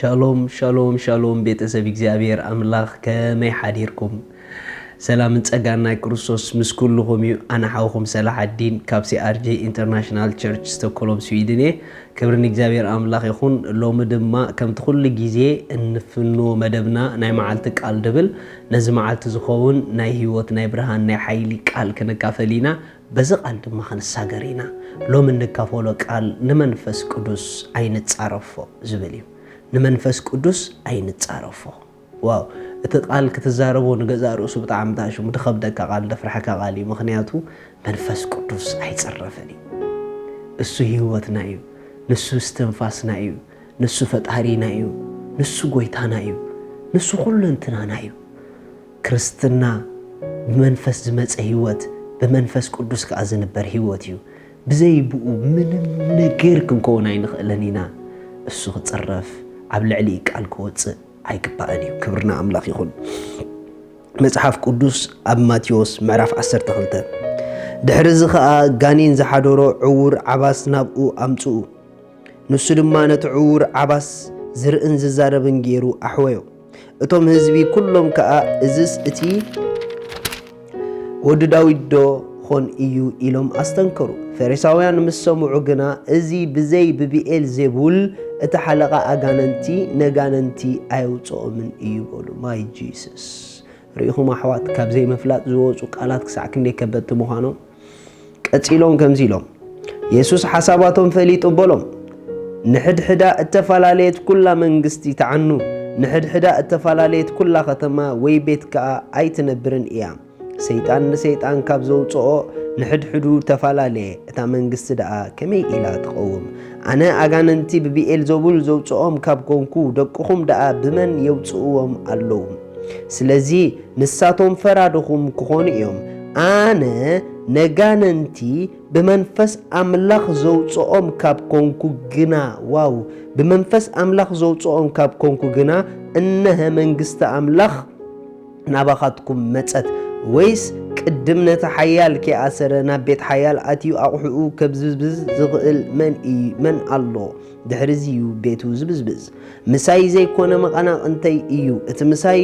ሻሎም ሻሎም ሻሎም ቤተሰብ እግዚአብሔር አምላኽ ከመይ ሓዲርኩም ሰላም ጸጋና ክርስቶስ ምስኩልኩም እዩ አና ሓውኩም ሰላሐዲን ካብ ሲአርጂ ኢንተርናሽናል ቸርች ስቶክሆልም ስዊድን ክብርን እግዚአብሔር አምላኽ ይኹን ሎሚ ድማ ከምቲ ኩሉ ግዜ እንፍኖ መደብና ናይ መዓልቲ ቃል ድብል ነዚ መዓልቲ ዝኸውን ናይ ህይወት ናይ ብርሃን ናይ ሓይሊ ቃል ከነካፈሊና በዚ ቃል ድማ ክንሳገሪና ሎሚ እንካፈሎ ቃል ንመንፈስ ቅዱስ ኣይንጻረፎ ዝብል እዩ ንመንፈስ ቅዱስ ኣይንጻረፎ ዋው እቲ ቃል ክትዛረቦ ንገዛ ርእሱ ብጣዕሚ ታሽሙ ድኸብደካ ቃል ደፍርሐካ ቃል እዩ ምክንያቱ መንፈስ ቅዱስ ኣይጸረፈኒ እሱ ህይወትና እዩ ንሱ እስትንፋስና እዩ ንሱ ፈጣሪና እዩ ንሱ ጎይታና እዩ ንሱ ሁሉ እንትናና እዩ ክርስትና በመንፈስ ዝመጸ ህይወት በመንፈስ ቅዱስ ከዓ ዝነበር ህይወት እዩ ብዘይብኡ ምንም ነገር ክንከውን ኣይንኽእልን ኢና እሱ ክጸረፍ ኣብ ልዕሊ ቃል ክወጽእ ኣይግባእን እዩ ክብርና አምላኽ ይኹን መጽሓፍ ቅዱስ ኣብ ማቴዎስ ምዕራፍ 12 ድሕሪ እዚ ከዓ ጋኔን ዝሓደሮ ዕውር ዓባስ ናብኡ ኣምጽኡ ንሱ ድማ ነቲ ዕውር ዓባስ ዝርእን ዝዛረብን ገይሩ ኣሕወዮ እቶም ህዝቢ ኩሎም ከዓ እዝስ እቲ ወዲ ዳዊት ዶ ኾን እዩ ኢሎም ኣስተንከሩ ፈሪሳውያን ምስ ሰምዑ ግና እዚ ብዘይ ብቢኤል ዜቡል እቲ ሓለቓ ኣጋነንቲ ነጋነንቲ ኣይውፅኦምን እዩ በሉ ማይ ጂሰስ ርኢኹም ኣሕዋት ካብ ዘይ መፍላጥ ዝወፁ ቃላት ክሳዕ ክንደይ ከበድቲ ምዃኖም ቀፂሎም ከምዚ ኢሎም ኢየሱስ ሓሳባቶም ፈሊጡ በሎም ንሕድሕዳ እተፈላለየት ኩላ መንግስቲ ተዓኑ ንሕድሕዳ እተፈላለየት ኩላ ከተማ ወይ ቤት ከዓ ኣይትነብርን እያ ሰይጣን ንሰይጣን ካብ ዘውፅኦ ንሕድሕዱ ተፈላለየ እታ መንግስቲ ደኣ ከመይ ኢላ ትቐውም ኣነ ኣጋነንቲ ብቢኤል ዘቡል ዘውፅኦም ካብ ኮንኩ ደቅኹም ደኣ ብመን የውፅእዎም ኣለዉ ስለዚ ንሳቶም ፈራድኹም ክኾኑ እዮም ኣነ ነጋነንቲ ብመንፈስ ኣምላኽ ዘውፅኦም ካብ ኮንኩ ግና ዋው ብመንፈስ ኣምላኽ ዘውፅኦም ካብ ኮንኩ ግና እነሆ መንግስቲ ኣምላኽ ናባኻትኩም መጸት ወይስ ቅድም ነቲ ሓያል ከኣሰረ ናብ ቤት ሓያል ኣትዩ ኣቑሑኡ ከብዝብዝ ዝኽእል መን ኣሎ ድሕሪዚ እዩ ቤቱ ዝብዝብዝ ምሳይ ዘይኮነ መቐናቕንተይ እዩ እቲ ምሳይ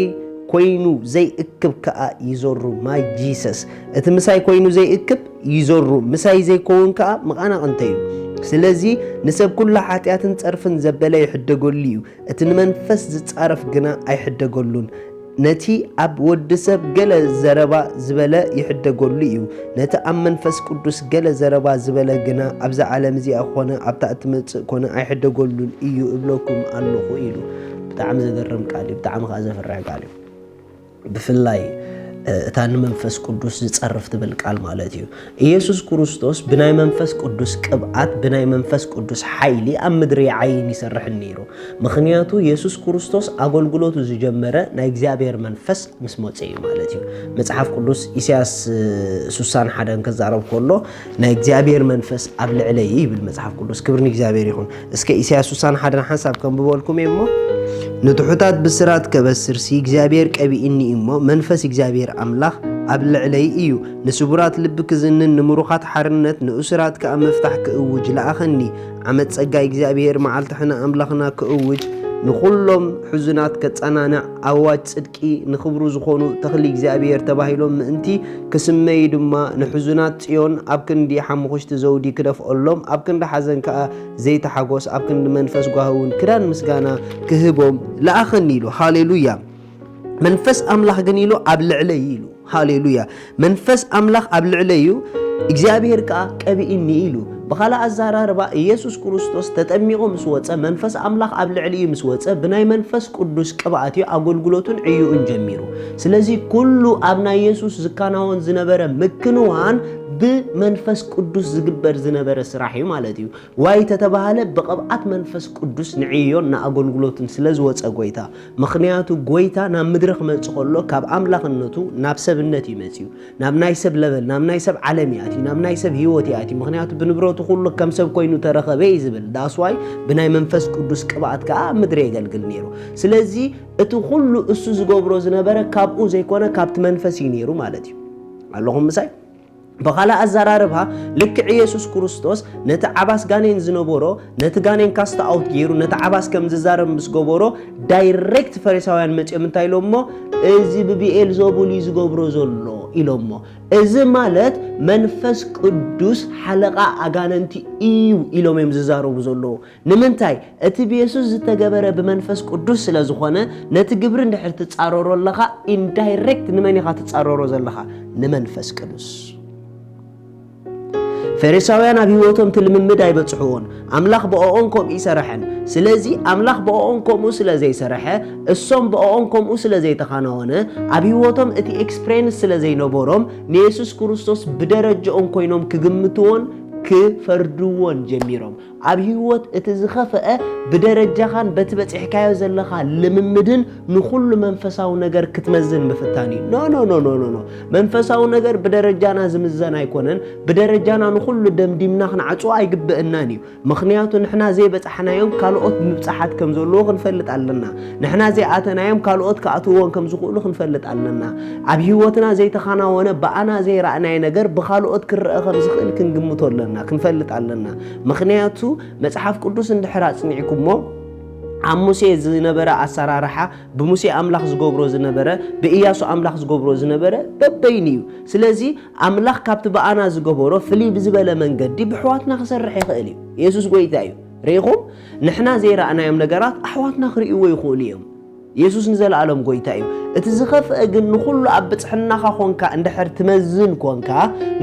ኮይኑ ዘይእክብ ከዓ ይዞሩ ማይ ጂሰስ እቲ ምሳይ ኮይኑ ዘይእክብ ይዞሩ ምሳይ ዘይኮውን ከዓ መቐናቕንተይ እዩ ስለዚ ንሰብ ኩሉ ሓጢኣትን ጸርፍን ዘበለ ይሕደገሉ እዩ እቲ ንመንፈስ ዝጻረፍ ግና ኣይሕደገሉን ነቲ ኣብ ወዲ ሰብ ገለ ዘረባ ዝበለ ይሕደገሉ እዩ ነቲ ኣብ መንፈስ ቅዱስ ገለ ዘረባ ዝበለ ግና ኣብዛ ዓለም እዚኣ ኮነ ኣብታ እትመጽእ ኮነ ኣይሕደገሉን እዩ እብለኩም ኣለኹ ኢሉ ብጣዕሚ ዘገርም ቃል እዩ ብጣዕሚ ከዓ ዘፍርሕ ቃል እዩ ብፍላይ እታ ንመንፈስ ቅዱስ ዝጸርፍ ትብል ቃል ማለት እዩ ኢየሱስ ክርስቶስ ብናይ መንፈስ ቅዱስ ቅብኣት ብናይ መንፈስ ቅዱስ ሓይሊ ኣብ ምድሪ ዓይን ይሰርሕ ነይሩ ምክንያቱ ኢየሱስ ክርስቶስ ኣገልግሎቱ ዝጀመረ ናይ እግዚአብሔር መንፈስ ምስ መጽ እዩ ማለት እዩ መጽሓፍ ቅዱስ ኢሳይያስ 61 ከዛረብ ከሎ ናይ እግዚአብሔር መንፈስ ኣብ ልዕለይ ይብል መጽሓፍ ቅዱስ ክብርን እግዚአብሔር ይኹን እስከ ኢሳይያስ 61 ሓሳብ ከምብበልኩም እሞ ንትሑታት ብስራት ከበስርሲ እግዚአብሔር ቀቢእኒ እሞ መንፈስ እግዚአብሔር አምላኽ ኣብ ልዕለይ እዩ ንስቡራት ልቢ ክዝንን ንምሩኻት ሓርነት ንእስራት ከዓ መፍታሕ ክእውጅ ለኣኸኒ ዓመት ጸጋይ እግዚአብሔር መዓልትሕና ኣምላኽና ክእውጅ ንኹሎም ሕዙናት ከጸናንዕ ኣዋጅ ጽድቂ ንኽብሩ ዝኾኑ ተኽሊ እግዚአብሔር ተባሂሎም ምእንቲ ክስመይ ድማ ንሕዙናት ጽዮን ኣብ ክንዲ ሓሙኽሽቲ ዘውዲ ክደፍኦሎም ኣብ ክንዲ ሓዘን ከዓ ዘይተሓጎስ ኣብ ክንዲ መንፈስ ጓህውን ክዳን ምስጋና ክህቦም ለኣኸኒ ኢሉ ሃሌሉያ መንፈስ ኣምላኽ ግን ኢሉ ኣብ ልዕለይ ኢሉ ሃሌሉያ መንፈስ ኣምላኽ ኣብ ልዕለይ እዩ እግዚአብሔር ካ ቀቢኢኒ ኢሉ በኻልእ ኣዘራርባ ኢየሱስ ክርስቶስ ተጠሚቑ ምስ ወፀ መንፈስ ኣምላኽ ኣብ ልዕሊኡ ምስ ወፀ ብናይ መንፈስ ቅዱስ ቅብኣት ኣገልግሎቱን ዕዩኡን ጀሚሩ ስለዚ ኩሉ ኣብ ናይ ኢየሱስ ዝካናወን ዝነበረ ምክንዋን ብመንፈስ ቅዱስ ዝግበር ዝነበረ ስራሕ እዩ ማለት እዩ ዋይ ተተባሃለ ብቅብኣት መንፈስ ቅዱስ ንዕዮን ንኣገልግሎትን ስለ ዝወፀ ጎይታ ምክንያቱ ጎይታ ናብ ምድሪ ክመጽእ ከሎ ካብ ኣምላኽነቱ ናብ ሰብነት ይመጽእ ናብ ናይ ሰብ ለበል ናብ ናይ ሰብ ዓለም ያቲ ናብ ናይ ሰብ ህይወት ያቲ ምክንያቱ ብንብረቱ ኩሉ ከም ሰብ ኮይኑ ተረኸበ ይዝብል ዳስዋይ ብናይ መንፈስ ቅዱስ ቅብኣት ከዓ ምድሪ የገልግል ነይሩ ስለዚ እቲ ኩሉ እሱ ዝገብሮ ዝነበረ ካብኡ ዘይኮነ ካብቲ መንፈስ እዩ ነይሩ ማለት እዩ ኣለኹም ምሳይ በኻልእ ኣዘራርባ ልክዕ ኢየሱስ ክርስቶስ ነቲ ዓባስ ጋኔን ዝነበሮ ነቲ ጋኔን ካስት ኣውት ገይሩ ነቲ ዓባስ ከም ዝዛረብ ምስ ገበሮ ዳይሬክት ፈሪሳውያን መፅኦም እንታይ ኢሎሞ እዚ ብቢኤል ዜቡል ዝገብሮ ዘሎ ኢሎሞ እዚ ማለት መንፈስ ቅዱስ ሓለቃ ኣጋነንቲ እዩ ኢሎም እዮም ዝዛረቡ ዘለዉ ንምንታይ እቲ ብኢየሱስ ዝተገበረ ብመንፈስ ቅዱስ ስለ ዝኾነ ነቲ ግብሪ እንድሕር ትፃረሮ ኣለኻ ኢንዳይሬክት ንመን ኢኻ ትፃረሮ ዘለኻ ንመንፈስ ቅዱስ ፈሪሳውያን ኣብ ህይወቶም ትልምምድ ኣይበጽሕዎን ኣምላኽ በኦን ከምኡ ይሰርሐን ስለዚ ኣምላኽ በኦን ከምኡ ስለ ዘይሰርሐ እሶም በኦን ከምኡ ስለ ዘይተኻናወነ ኣብ ህይወቶም እቲ ኤክስፒሪየንስ ስለ ዘይነበሮም ንኢየሱስ ክርስቶስ ብደረጃኦም ኮይኖም ክግምትዎን ክፈርድዎን ጀሚሮም ኣብ ህይወት እቲ ዝኸፈአ ብደረጃኻን በትበጽሕካዮ ዘለኻ ልምምድን ንኹሉ መንፈሳዊ ነገር ክትመዝን ምፍታን እዩ ኖ መንፈሳዊ ነገር ብደረጃና ዝምዘን ኣይኮነን ብደረጃና ንኹሉ ደምዲምና ክንዓጽዎ ኣይግብአናን እዩ ምክንያቱ ንሕና ዘይበጽሕናዮም ካልኦት ምብጻሓት ከም ዘለዎ ክንፈልጥ ኣለና ንሕና ዘይኣተናዮም ካልኦት ከኣትዎን ከም ዝኽእሉ ክንፈልጥ ኣለና ኣብ ህይወትና ዘይተኻናወነ በኣና ዘይረኣናይ ነገር ብኻልኦት ክርአ ከም ዝኽእል ክንግምቶ ኣለና ክንፈልጥ ኣለና ምክንያቱ መጽሐፍ ቅዱስ እንድሕር ኣጽኒዕኩሞ ኣብ ሙሴ ዝነበረ ኣሰራርሓ ብሙሴ ኣምላኽ ዝገብሮ ዝነበረ ብኢያሱ ኣምላኽ ዝገብሮ ዝነበረ በበይን እዩ ስለዚ ኣምላኽ ካብቲ በኣና ዝገብሮ ፍልይ ብዝበለ መንገዲ ብሕዋትና ክሰርሕ ይኽእል እዩ ኢየሱስ ጎይታ እዩ ርኢኹም ንሕና ዘይረኣናዮም ነገራት ኣሕዋትና ክርእይዎ ይኽእሉ እዮም ኢየሱስ ንዘለኣሎም ጎይታ እዩ እቲ ዝኸፍአ ግን ንኹሉ ኣብ ብጽሕናኻ ኾንካ እንድሕር ትመዝን ኮንካ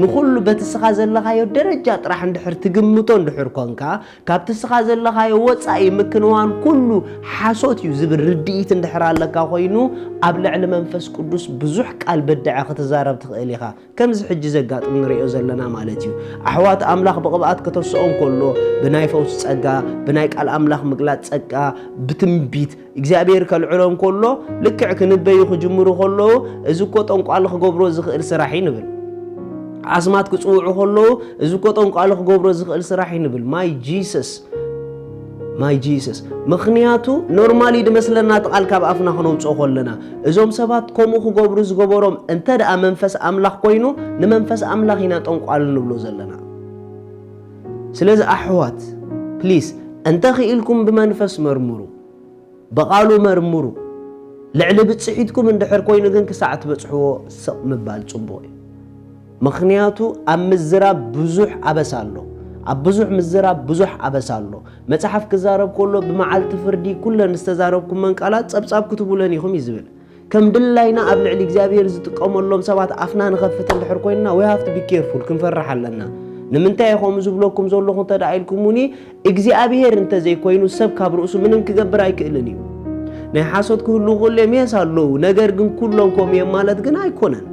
ንኹሉ በቲ ስኻ ዘለኻዮ ደረጃ ጥራሕ እንድሕር ትግምቶ እንድሕር ኮንካ ካብቲ ስኻ ዘለኻዮ ወፃኢ ምክንዋን ኩሉ ሓሶት እዩ ዝብል ርድኢት እንድሕር ኣለካ ኮይኑ ኣብ ልዕሊ መንፈስ ቅዱስ ብዙሕ ቃል በድዐ ክትዛረብ ትኽእል ኢኻ ከምዚ ሕጂ ዘጋጥም ንሪኦ ዘለና ማለት እዩ ኣሕዋት ኣምላኽ ብቕብኣት ከተስኦም ከሎ ብናይ ፈውስ ጸጋ ብናይ ቃል ኣምላኽ ምግላጽ ጸጋ ብትንቢት እግዚአብሔር ከልዕሎም ከሎ ልክዕ ክንበዩ ክጅምሩ ከለዉ እዚ እኮ ጠንቋሊ ክገብሮ ዝኽእል ስራሕ ይንብል ኣስማት ክጽውዑ ከለዉ እዚ እኮ ጠንቋሊ ክገብሮ ዝኽእል ስራሕ ይንብል ማይ ጂሰስ ምክንያቱ ኖርማሊ ድመስለና ተቃል ካብ ኣፍና ክነውፅኦ ከለና እዞም ሰባት ከምኡ ክገብሩ ዝገበሮም እንተ ደኣ መንፈስ ኣምላኽ ኮይኑ ንመንፈስ ኣምላኽ ኢና ጠንቋሊ ንብሎ ዘለና ስለዚ ኣሕዋት ፕሊዝ እንተ ኽኢልኩም ብመንፈስ መርምሩ በቃሉ መርምሩ ልዕሊ ብጽሒትኩም እንድሕር ኮይኑ ግን ክሳዕ ትበጽሕዎ ስቕ ምባል ጽቡቕ እዩ ምክንያቱ ኣብ ምዝራብ ብዙሕ ኣበሳ ኣሎ ኣብ ብዙሕ ምዝራብ ብዙሕ ኣበሳ ኣሎ መጽሓፍ ክዛረብ ከሎ ብመዓልቲ ፍርዲ ኩለን ዝተዛረብኩም መንቃላት ጸብጻብ ክትብሉን ኢኹም ይዝብል ከም ድላይና ኣብ ልዕሊ እግዚአብሔር ዝጥቀመሎም ሰባት ኣፍና ንኸፍት እንድሕር ኮይንና we have to be careful ክንፈርሕ ኣለና ንምንታይ ኢኹም ዝብለኩም ዘለኹም ተዳኢልኩምኒ እግዚአብሔር እንተ ዘይኮይኑ ሰብ ካብ ርእሱ ምንም ክገብር ኣይክእልን እዩ ናይ ሓሶት ክህሉ ኩሎም የሳለው ነገር ግን ኩሎም ኮም ማለት ግን ኣይኮነን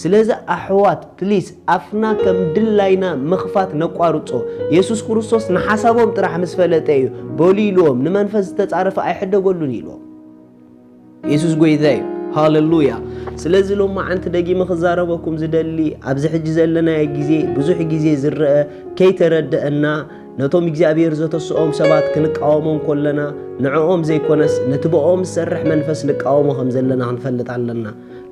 ስለዚ ኣሕዋት ፕሊዝ ኣፍና ከም ድላይና መኽፋት ነቋርጾ ኢየሱስ ክርስቶስ ንሓሳቦም ጥራሕ ምስ ፈለጠ እዩ በሊሎም ንመንፈስ ዝተጻረፈ ኣይሕደገሉን ኢሎም ኢየሱስ ጎይታ እዩ ሃሌሉያ ስለዚ ሎማ አንተ ደጊመ ክዛረበኩም ዝደሊ ኣብዚ ሕጂ ዘለና ግዜ ብዙሕ ግዜ ዝርአ ከይተረድአና ነቶም እግዚአብሔር ዘተስኦም ሰባት ክንቃወሞም ኮለና ንዕኦም ዘይኮነስ ነትበኦም ዝሰርሕ መንፈስ ንቃወሞ ከም ዘለና ክንፈልጥ ኣለና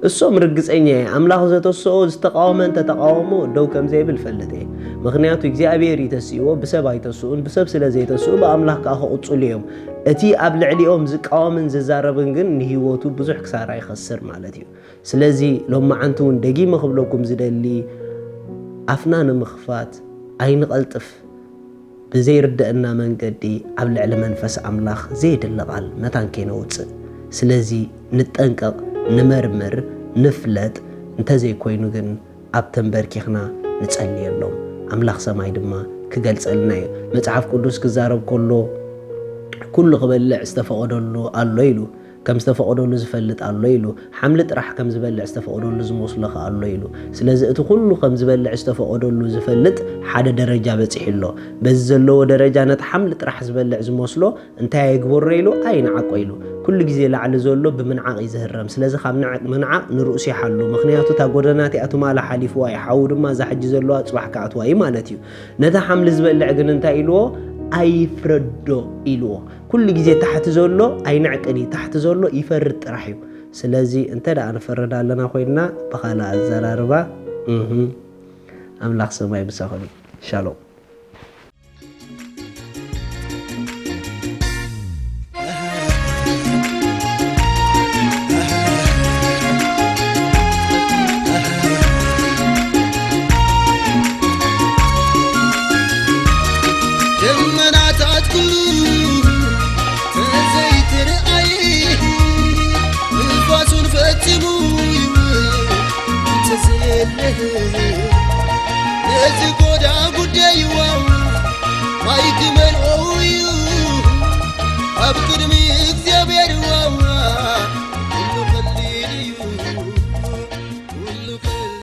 እሶም ርግጸኛ ኣምላኽ ዘተስኦ ዝተቃወመን ተተቃወሞ ደው ከም ዘይብል ፈልጥ ምክንያቱ እግዚአብሔር ይተስይዎ ብሰብ ኣይተስኡን ብሰብ ስለ ዘይተስኡ በኣምላኽ ከዓ ክቕጽሉ እዮም እቲ ኣብ ልዕሊኦም ዝቃወምን ዝዛረብን ግን ንህይወቱ ብዙሕ ክሳራ ይኸስር ማለት እዩ ስለዚ ሎማዓንቲ እውን ደጊመ ክብለኩም ዝደሊ ኣፍና ንምኽፋት ኣይንቐልጥፍ ብዘይርድአና መንገዲ ኣብ ልዕሊ መንፈስ ኣምላኽ ዘይድልቓል መታን ከይነውፅእ ስለዚ ንጠንቀቕ ንመርምር ንፍለጥ እንተዘይኮይኑ ግን ኣብ ተንበርኪኽና ንጸልየሎም ኣምላኽ ሰማይ ድማ ክገልጸልና እዩ መጽሓፍ ቅዱስ ክዛረብ ከሎ ኩሉ ክበልዕ ዝተፈቀደሉ ኣሎ ኢሉ ከም ዝተፈቀደሉ ዝፈልጥ ኣሎ ኢሉ ሓምሊ ጥራሕ ከም ዝበልዕ ዝተፈቀደሉ ዝመስለኸ ኣሎ ኢሉ ስለዚ እቲ ኩሉ ከም ዝበልዕ ዝተፈቀደሉ ዝፈልጥ ሓደ ደረጃ በጽሕሎ በዚ ዘለዎ ደረጃ ነቲ ሓምሊ ጥራሕ ዝበልዕ ዝመስሎ እንታይ ይግበሮ ኢሉ ኣይንዓቆ ኢሉ ኩሉ ግዜ ላዕሊ ዘሎ ብምንዓቕ ይዝህረም ስለዚ ካብ ምንዓቕ ንርእሲ ይሓሉ ምኽንያቱ ታ ጎደናቲ ኣቱማላ ሓሊፍዋ ይሓው ድማ ዛሕጂ ዘለዋ ጽባሕ ከኣትዋ እዩ ማለት እዩ ነታ ሓምሊ ዝበልዕ ግን እንታይ ኢልዎ ኣይፍረዶ ኢልዎ كل جزء تحت زولو أي نعقني تحت زولو يفرد رحيم سلازي انت دا نفرد لنا خوينا بخالا الزراربا أملاك سماي بساخني شالوم Let's go down, good day, you are.